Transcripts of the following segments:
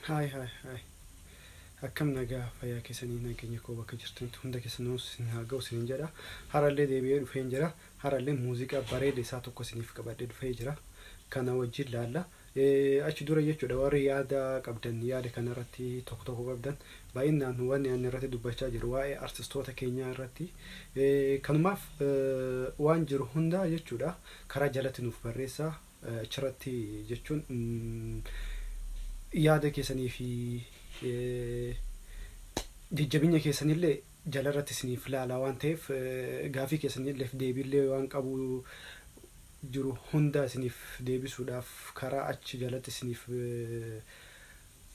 Hai hai hai. Akkam nagaa fayyaa keessanii nageenya koo bakka jirtanitti hunda keessanuu isin haa ga'u isinin jedha. Harallee deebi'ee dhufeen jira. Harallee muuziqaa bareeda isaa tokko isiniif qabadhee dhufee jira. Kana wajjin laalla. Achi dura jechuudha warri yaada qabdan yaada kanarratti tokko tokko qabdan baay'inaan wanni ani irratti dubbachaa jiru waa'ee artistoota keenyaa irratti kanumaaf waan jiru hundaa jechuudha karaa jalatti nuuf barreessaa achirratti jechuun yaada keessanii fi jajjabina keessanillee jalarratti isiniif ilaalaa waan ta'eef gaafii keessanillee deebiillee waan qabu jiru hunda isiniif deebisuudhaaf karaa achi jalatti isiniif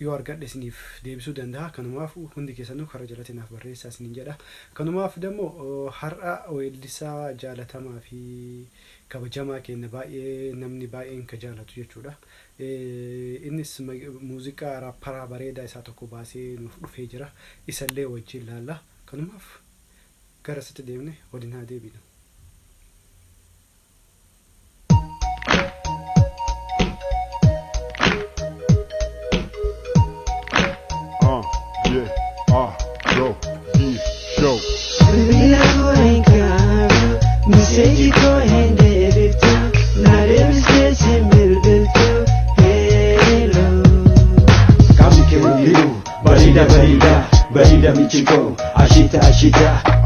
yoo argadhe isiniif deebisuu danda'a. Kanumaaf hundi keessanuu karaa jalatti naaf barreessaa isinin jedha. Kanumaaf immoo har'a weellisaa jaalatamaa fi kabajamaa keenya baay'ee namni baay'een ka jaalatu jechuudha. Innis muuziqaa raapparaa bareedaa isaa tokko baasee nuuf dhufee jira. Isallee wajjin laalla. Kanumaaf gara isaatti deemne waliin haa deebinu. Yeah, go, yeah, show. Bila kuengkau, message ko hindi dito. Nare-message bilbilto, hello. Kami kewiliru, barida michiko, ashita,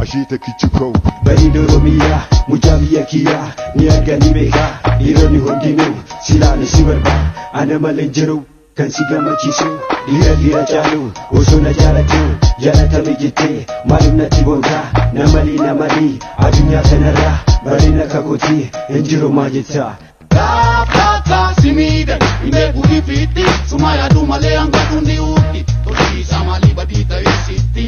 Ashita Kichuko, barido romiya, mujabiya kiya, ni argani beka, ironi hundinu, silani sibarba, ana malenjeru, kan si gammachiisu, dhiira caalu, osoo na jaalatame jettee, maaliif natti boonta, namali, addunyaa kanarraa, bareena kakooti, hin jiru maa jetta. Simide, ime budi fiti, sumaya du male anga dundi uti, toti samali badita isiti.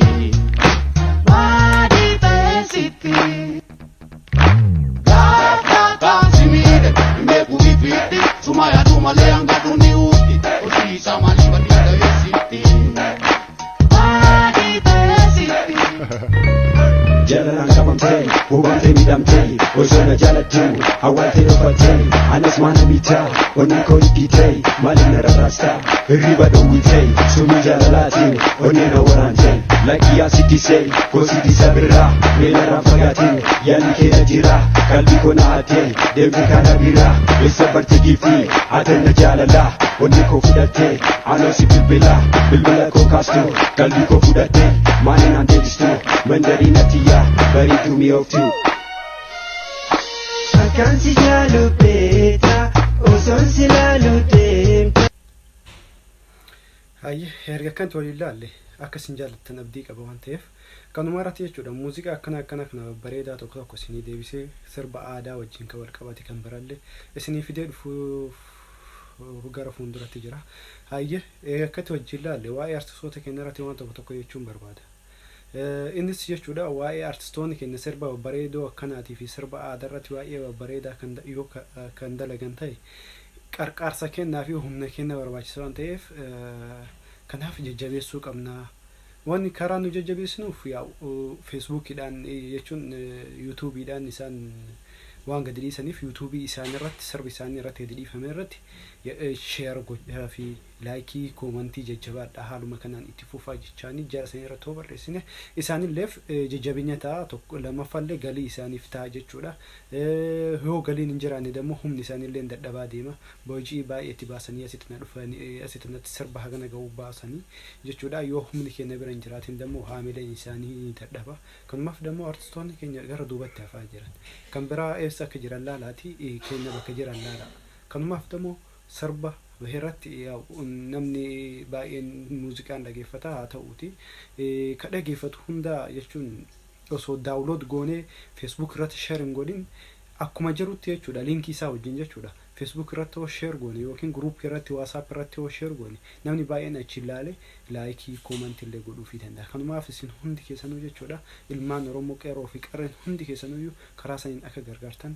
Badita isiti. Simide, ime budi fiti, sumaya du male anga dundi uti, toti samali badita isiti. Badita isiti. Jalalaan qabamtee, hubamtee miidhamtee, osoo na jaalattu, hawwatee dhokfattee, anas maana miitaa, onni koo dhiitee, maaliif na rarraastaa, hirriba dhowwitee, sumii jaalalaatiin, onnee na waraantee, lakkiyaa siddisee, koo siddisa birraa, meelarraan fagaatee, yaadni kee na jira, qalbii koo na hatee, deemni kana biraa, eessa barte giiftii, atan na jaalalaa, onni koo fudhattee, anoo si bilbila koo kaastuu, qalbii koo fudhattee, maali naan deebistuu, mandarii natiyyaa, bareedduu mi'ooftuu. Akkan si jaalu beekta, osoon si laalu deemta. Hayyee erga akkanatti waliin laalle akka isin jaallattan abdii qaba waan ta'eef kanuma irratti jechuudha muuziqaa akkana kana bareedaa tokko tokko isinii deebisee sirba aadaa wajjin kan wal qabate kan birallee isinii fidee dhufuuf gara fuulduratti jira. Hayyee akkatti wajjin laalle waa'ee artistoota keenya irratti waan tokko tokko jechuun barbaada. Innis jechuudha waa'ee artistoonni keenya sirba bareedoo akkanaatii fi sirba aadaa irratti waa'ee bareedaa kan dalagan ta'e qarqaarsa kennaa fi humna kenna barbaachisa waan ta'eef kanaaf jajjabeessuu qabna. Wanni karaa nu jajjabeessinuuf feesbuukiidhaan jechuun yuutuubiidhaan isaan waan gadi dhiisaniif yuutuubii isaanii irratti sirbi isaanii irratti gadi dhiifame irratti sheer godhaa fi laayikii koomantii jajjabaadha haaluma kanaan itti fufaa jechaanii jara isaanii irratti hoo barreessine isaanilleef jajjabina ta'a tokko lammaffallee galii isaaniif ta'a jechuudha. Yoo galiin hin jiraanne dammoo humni isaaniillee dadhabaa deema boojii baay'eetti baasanii asitti na dhufanii asitti natti sirba hagana ga'uu baasanii jechuudha. Yoo humni keenya bira hin jiraatin dammoo haamileen isaanii dadhaba. Kanumaaf dammoo artistoonni keenya gara duubatti hafaa jiran kan biraa eessa akka jiran laalaati keenya bakka jiran laala. Kanumaaf dammoo sirba irratti namni baay'een muuziqaan dhageeffata haa ta'uuti ka dhageeffatu hunda jechuun osoo daawulood goonee feesbuuk irratti sheer hin godhin akkuma jirutti jechuudha liinkii isaa wajjin jechuudha feesbuuk irratti hoo sheer goone yookiin guruupii irratti waasaap irratti hoo sheer goone namni baay'een achi ilaale laayikii koomantii illee godhuufii danda'a. Kanumaaf isin hundi keessanuu jechuudha ilmaan Oromoo qeerroo fi qarreen hundi keessanuyyuu karaa saniin akka gargaartan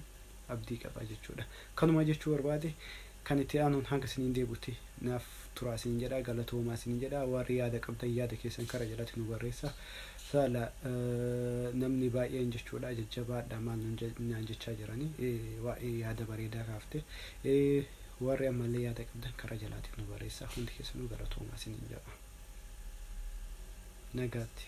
abdii qaba jechuudha. Kanuma jechuu barbaade kan itti aanuun hanga isiniin deebutti naaf turaa isiniin jedha galatoomaa isiniin jedha warri yaada qabdan yaada keessan kara jalatti nu barreessa. Saala namni baay'een jechuudha jajjabaadha maal naan jechaa jiranii waa'ee yaada bareedaa kaafte warri ammallee yaada qabdan karaa jalaatiin nu barreessaa. Hundi keessanuu galatoomaa isiniin jedha. Nagaatti.